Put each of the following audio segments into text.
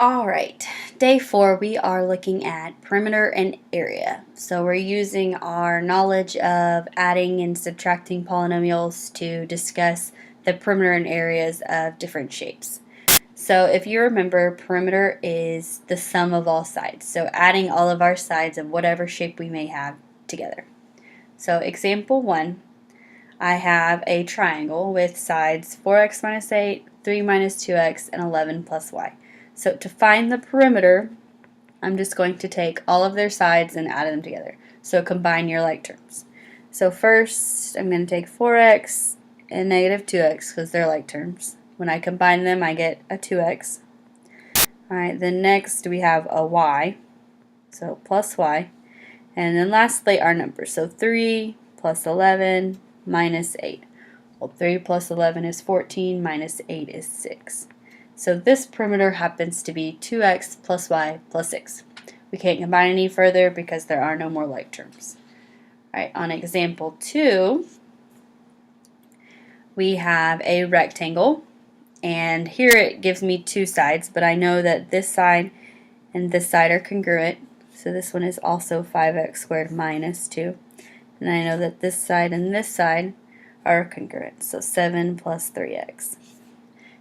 Alright, day 4 we are looking at perimeter and area. So we're using our knowledge of adding and subtracting polynomials to discuss the perimeter and areas of different shapes. So if you remember, perimeter is the sum of all sides. So adding all of our sides of whatever shape we may have together. So example 1, I have a triangle with sides 4x minus 8, 3 minus 2x, and 11 plus y. So to find the perimeter, I'm just going to take all of their sides and add them together. So combine your like terms. So first, I'm going to take 4x and negative 2x because they're like terms. When I combine them, I get a 2x. Alright, then next we have a y, so plus y. And then lastly, our numbers. So 3 plus 11 minus 8. Well, 3 plus 11 is 14, minus 8 is 6. So this perimeter happens to be 2x plus y plus 6. We can't combine any further because there are no more like terms. Alright, on example 2, we have a rectangle, and here it gives me two sides, but I know that this side and this side are congruent. So this one is also 5x squared minus 2. And I know that this side and this side are congruent, so 7 plus 3x.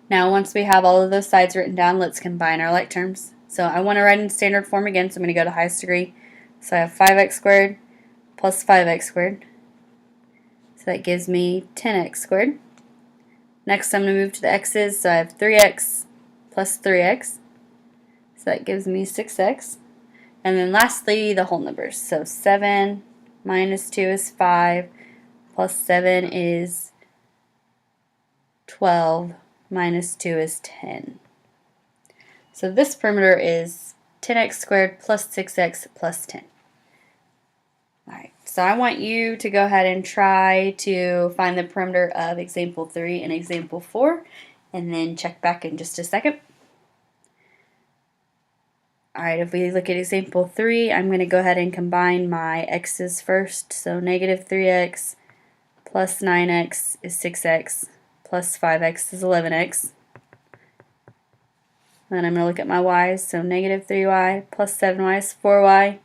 Now once we have all of those sides written down, let's combine our like terms. So I want to write in standard form again, so I'm going to go to highest degree. So I have 5x squared plus 5x squared. So that gives me 10x squared. Next I'm going to move to the x's, so I have 3x plus 3x. So that gives me 6x. And then lastly, the whole numbers. So 7 minus 2 is 5, plus 7 is 12, minus 2 is 10. So this perimeter is 10x squared plus 6x plus 10. Alright, so I want you to go ahead and try to find the perimeter of example 3 and example 4, and then check back in just a second. Alright, if we look at example 3, I'm going to go ahead and combine my x's first. So negative 3x plus 9x is 6x plus 5x is 11x. Then I'm going to look at my y's. So negative 3y plus 7y is 4y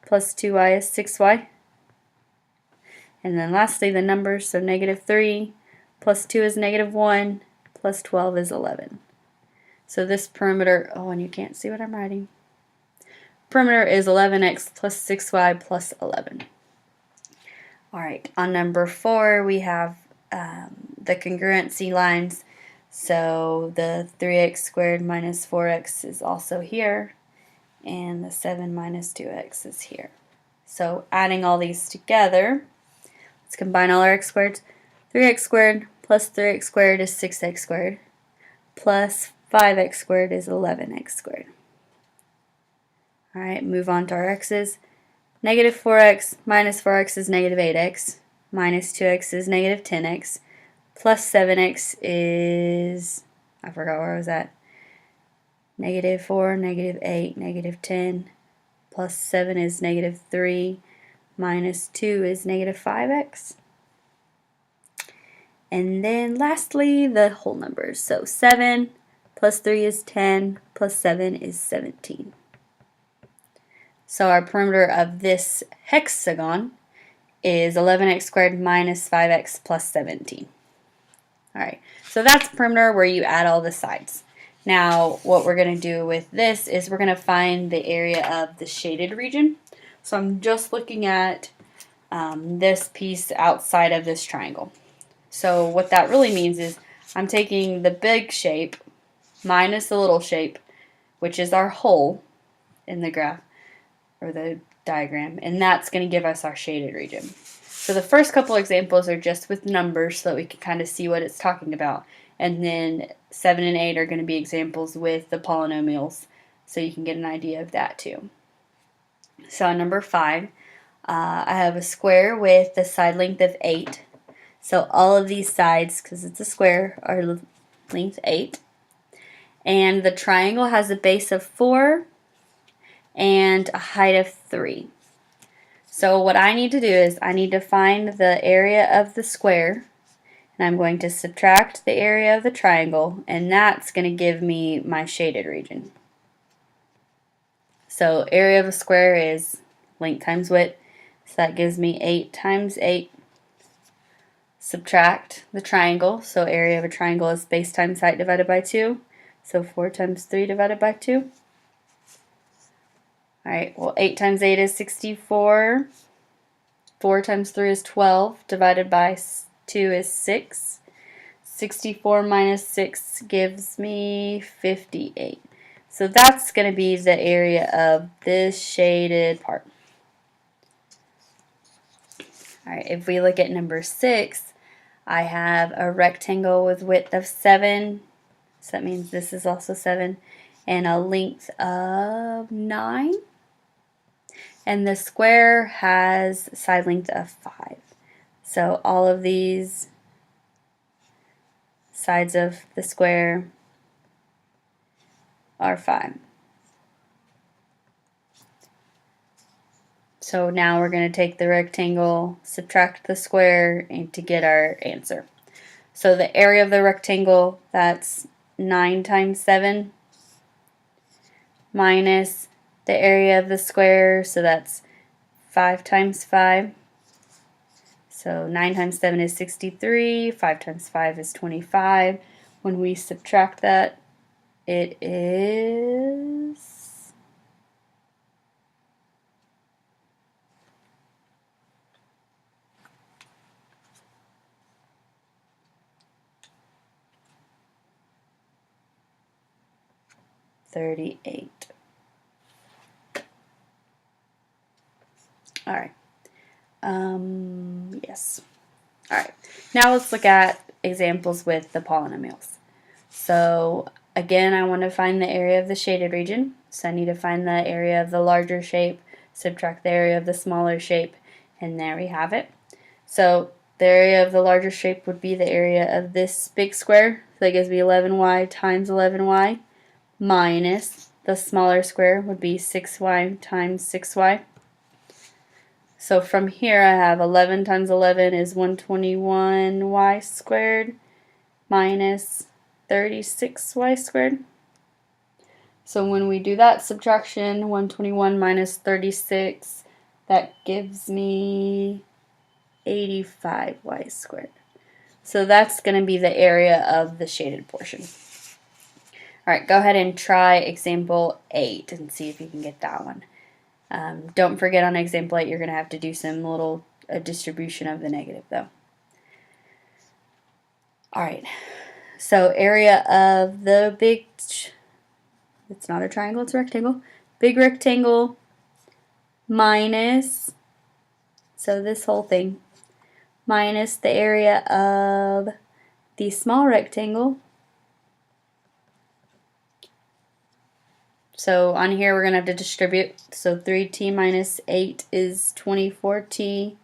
plus 2y is 6y. And then lastly the numbers. So negative 3 plus 2 is negative 1 plus 12 is 11. So this perimeter, oh, and you can't see what I'm writing. Perimeter is 11x plus 6y plus 11. Alright, on number 4 we have the congruency lines. So the 3x squared minus 4x is also here, and the 7 minus 2x is here. So adding all these together, let's combine all our x squareds. 3x squared plus 3x squared is 6x squared, plus 5x squared is 11x squared. Alright, move on to our x's. Negative 4x minus 4x is negative 8x, minus 2x is negative 10x, plus 7x is, I forgot where I was at, negative 4, negative 8, negative 10, plus 7 is negative 3, minus 2 is negative 5x. And then lastly, the whole numbers. So 7 plus 3 is 10, plus 7 is 17. So our perimeter of this hexagon is 11x squared minus 5x plus 17. Alright, so that's perimeter where you add all the sides. Now what we're going to do with this is we're going to find the area of the shaded region. So I'm just looking at this piece outside of this triangle. So what that really means is I'm taking the big shape minus the little shape, which is our hole in the graph or the diagram, and that's going to give us our shaded region. So the first couple examples are just with numbers so that we can kind of see what it's talking about, and then 7 and 8 are going to be examples with the polynomials, so you can get an idea of that too. So on number 5, I have a square with the side length of 8. So all of these sides, because it's a square, are length 8. And the triangle has a base of 4 and a height of 3. So what I need to do is I need to find the area of the square, and I'm going to subtract the area of the triangle, and that's going to give me my shaded region. So area of a square is length times width. So that gives me 8 times 8. Subtract the triangle. So area of a triangle is base times height divided by 2. So 4 times 3 divided by 2. Alright, well 8 times 8 is 64. 4 times 3 is 12. Divided by 2 is 6. 64 minus 6 gives me 58. So that's going to be the area of this shaded part. Alright, if we look at number 6, I have a rectangle with width of 7. So that means this is also 7. And a length of 9. And the square has side length of 5. So all of these sides of the square are 5. So now we're going to take the rectangle, subtract the square, and to get our answer. So the area of the rectangle, that's 9 times 7, minus the area of the square, so that's 5 times 5. So 9 times 7 is 63, 5 times 5 is 25. When we subtract that, it is 38. All right. Yes. All right. Now let's look at examples with the polynomials. So again, I want to find the area of the shaded region. So I need to find the area of the larger shape, subtract the area of the smaller shape, and there we have it. So the area of the larger shape would be the area of this big square. So that gives me 11y times 11y, minus the smaller square would be 6y times 6y. So from here I have 11 times 11 is 121y squared minus 36y squared. So when we do that subtraction, 121 minus 36, that gives me 85y squared. So that's going to be the area of the shaded portion. Alright, go ahead and try example 8 and see if you can get that one. Don't forget on example 8 you're going to have to do some little distribution of the negative though. Alright, so area of the big, it's not a triangle, it's a rectangle, big rectangle minus, so this whole thing, minus the area of the small rectangle. So on here we're going to have to distribute. So 3t minus 8 is 24t.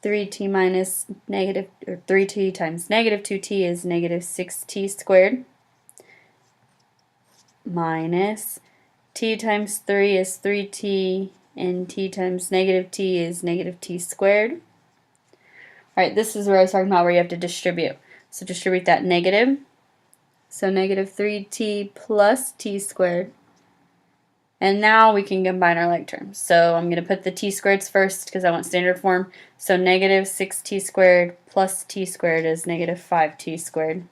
3t minus negative, or 3t times negative 2t is negative 6t squared. Minus t times 3 is 3t, and t times negative t is negative t squared. Alright, this is where I was talking about where you have to distribute. So distribute that negative. So negative 3t plus t squared. And now we can combine our like terms. So I'm going to put the t squareds first because I want standard form. So negative 6t squared plus t squared is negative 5t squared.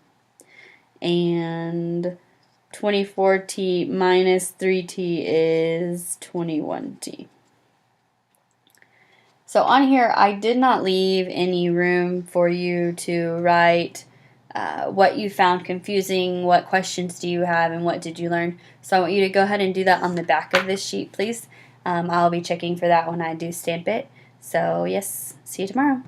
And 24t minus 3t is 21t. So on here I did not leave any room for you to write what you found confusing, what questions do you have, and what did you learn. So I want you to go ahead and do that on the back of this sheet, please. I'll be checking for that when I do stamp it. So yes, see you tomorrow.